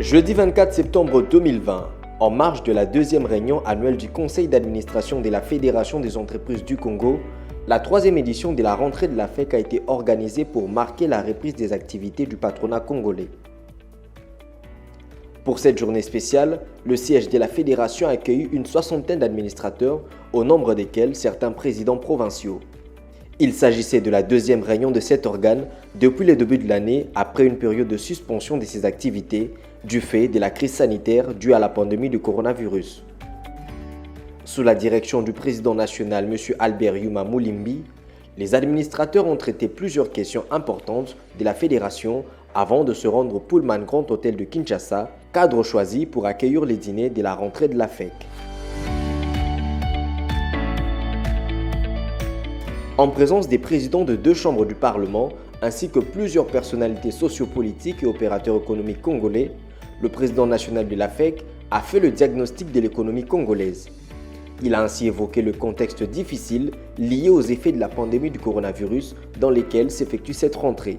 Jeudi 24 septembre 2020, en marge de la deuxième réunion annuelle du Conseil d'administration de la Fédération des entreprises du Congo, la troisième édition de la rentrée de la FEC a été organisée pour marquer la reprise des activités du patronat congolais. Pour cette journée spéciale, le siège de la Fédération a accueilli une soixantaine d'administrateurs, au nombre desquels certains présidents provinciaux. Il s'agissait de la deuxième réunion de cet organe depuis le début de l'année, après une période de suspension de ses activités du fait de la crise sanitaire due à la pandémie du coronavirus. Sous la direction du président national M. Albert Yuma Moulimbi, les administrateurs ont traité plusieurs questions importantes de la fédération avant de se rendre au Pullman Grand Hôtel de Kinshasa, cadre choisi pour accueillir les dîners de la rentrée de la FEC. En présence des présidents de deux chambres du Parlement, ainsi que plusieurs personnalités sociopolitiques et opérateurs économiques congolais, le président national de la FEC a fait le diagnostic de l'économie congolaise. Il a ainsi évoqué le contexte difficile lié aux effets de la pandémie du coronavirus dans lesquels s'effectue cette rentrée.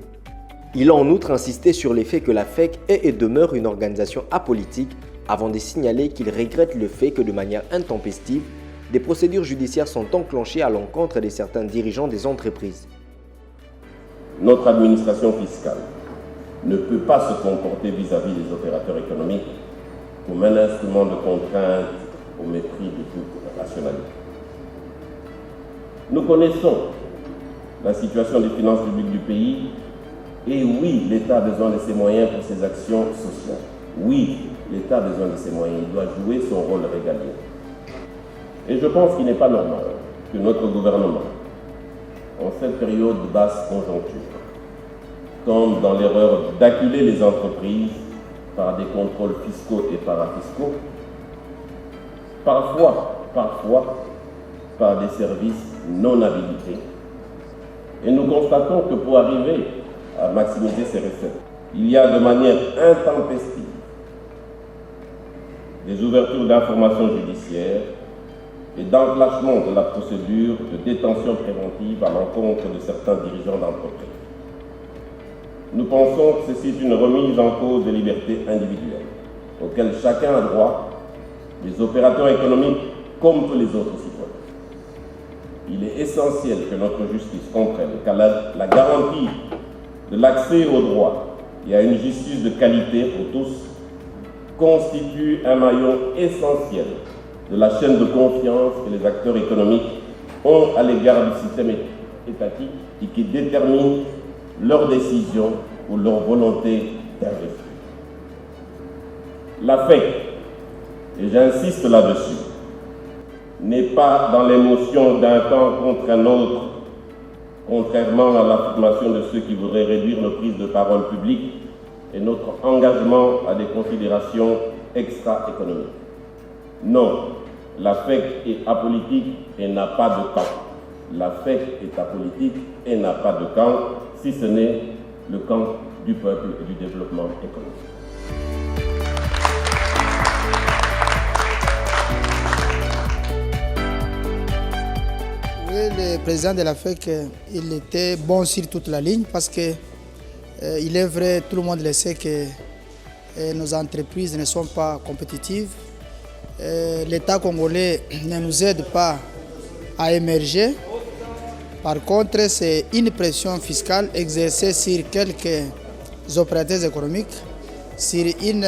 Il a en outre insisté sur le fait que la FEC est et demeure une organisation apolitique avant de signaler qu'il regrette le fait que de manière intempestive, des procédures judiciaires sont enclenchées à l'encontre de certains dirigeants des entreprises. Notre administration fiscale ne peut pas se comporter vis-à-vis des opérateurs économiques comme un instrument de contrainte au mépris de toute rationalité. Nous connaissons la situation des finances publiques du pays et oui, l'État a besoin de ses moyens pour ses actions sociales. Oui, l'État a besoin de ses moyens, il doit jouer son rôle régalien. Et je pense qu'il n'est pas normal que notre gouvernement, en cette période de basse conjoncture, tombe dans l'erreur d'acculer les entreprises par des contrôles fiscaux et parafiscaux, parfois par des services non habilités. Et nous constatons que pour arriver à maximiser ces recettes, il y a de manière intempestive des ouvertures d'informations judiciaires et d'enclenchement de la procédure de détention préventive à l'encontre de certains dirigeants d'entreprise. Nous pensons que ceci est une remise en cause des libertés individuelles, auxquelles chacun a droit, les opérateurs économiques comme tous les autres citoyens. Il est essentiel que notre justice comprenne qu'à la garantie de l'accès aux droits et à une justice de qualité pour tous constitue un maillon essentiel de la chaîne de confiance que les acteurs économiques ont à l'égard du système étatique et qui détermine leurs décisions ou leur volonté d'investir. La FEC, et j'insiste là-dessus, n'est pas dans l'émotion d'un camp contre un autre, contrairement à l'affirmation de ceux qui voudraient réduire nos prises de parole publiques et notre engagement à des considérations extra-économiques. Non, la FEC est apolitique et n'a pas de camp. La FEC est apolitique et n'a pas de camp, si ce n'est le camp du peuple et du développement économique. Oui, le président de la FEC, il était bon sur toute la ligne parce que il est vrai, tout le monde le sait que nos entreprises ne sont pas compétitives. L'État congolais ne nous aide pas à émerger. Par contre, c'est une pression fiscale exercée sur quelques opérateurs économiques, sur une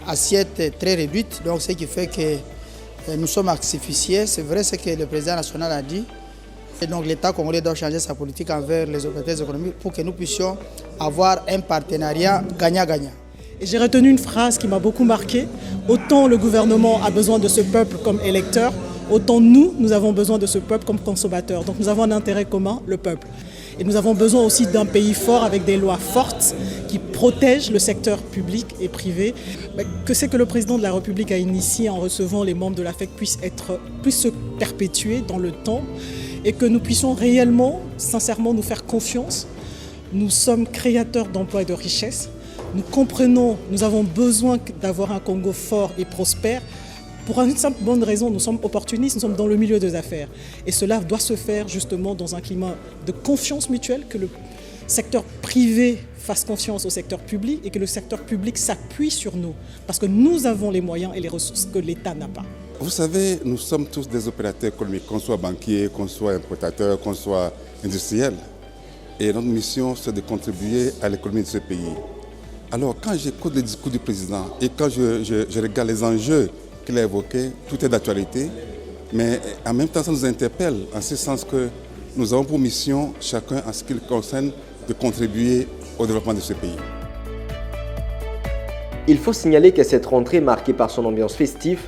assiette très réduite. Donc, ce qui fait que nous sommes asphyxiés. C'est vrai ce que le président national a dit. Et donc, l'État congolais doit changer sa politique envers les opérateurs économiques pour que nous puissions avoir un partenariat gagnant-gagnant. J'ai retenu une phrase qui m'a beaucoup marqué. Autant le gouvernement a besoin de ce peuple comme électeur, autant nous avons besoin de ce peuple comme consommateurs. Donc nous avons un intérêt commun, le peuple. Et nous avons besoin aussi d'un pays fort avec des lois fortes qui protègent le secteur public et privé. Que c'est que le président de la République a initié en recevant les membres de la FEC puisse se perpétuer dans le temps et que nous puissions réellement, sincèrement nous faire confiance. Nous sommes créateurs d'emplois et de richesses. Nous comprenons, nous avons besoin d'avoir un Congo fort et prospère Pour une simple bonne raison, nous sommes opportunistes, nous sommes dans le milieu des affaires. Et cela doit se faire justement dans un climat de confiance mutuelle, que le secteur privé fasse confiance au secteur public et que le secteur public s'appuie sur nous. Parce que nous avons les moyens et les ressources que l'État n'a pas. Vous savez, nous sommes tous des opérateurs économiques, qu'on soit banquier, qu'on soit importateur, qu'on soit industriel. Et notre mission, c'est de contribuer à l'économie de ce pays. Alors, quand j'écoute le discours du président et quand je regarde les enjeux qu'il a évoqués, tout est d'actualité. Mais en même temps, ça nous interpelle en ce sens que nous avons pour mission, chacun en ce qui le concerne, de contribuer au développement de ce pays. Il faut signaler que cette rentrée marquée par son ambiance festive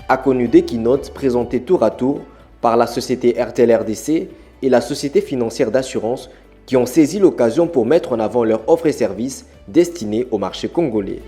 a connu des keynotes présentées tour à tour par la société RTL RDC et la société financière d'assurance qui ont saisi l'occasion pour mettre en avant leurs offres et services destinés au marché congolais.